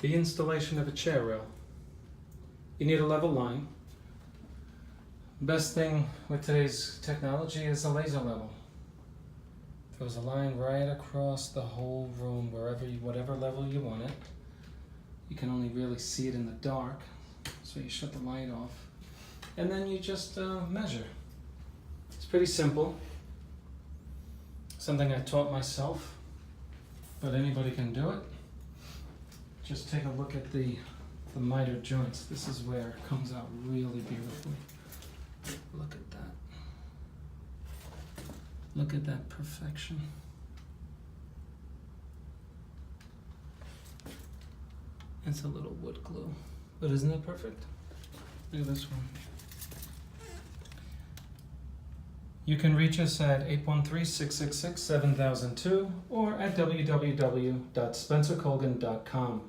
The installation of a chair rail. You need a level line. Best thing with today's technology is a laser level. Throws a line right across the whole room, whatever level you want it. You can only really see it in the dark, so you shut the light off. And then you just measure. It's pretty simple. Something I taught myself, but anybody can do it. Just take a look at the miter joints. This is where it comes out really beautifully. Look at that. Look at that perfection. It's a little wood glue, but isn't it perfect? Look at this one. You can reach us at 813-666-7002 or at www.spencercolgan.com.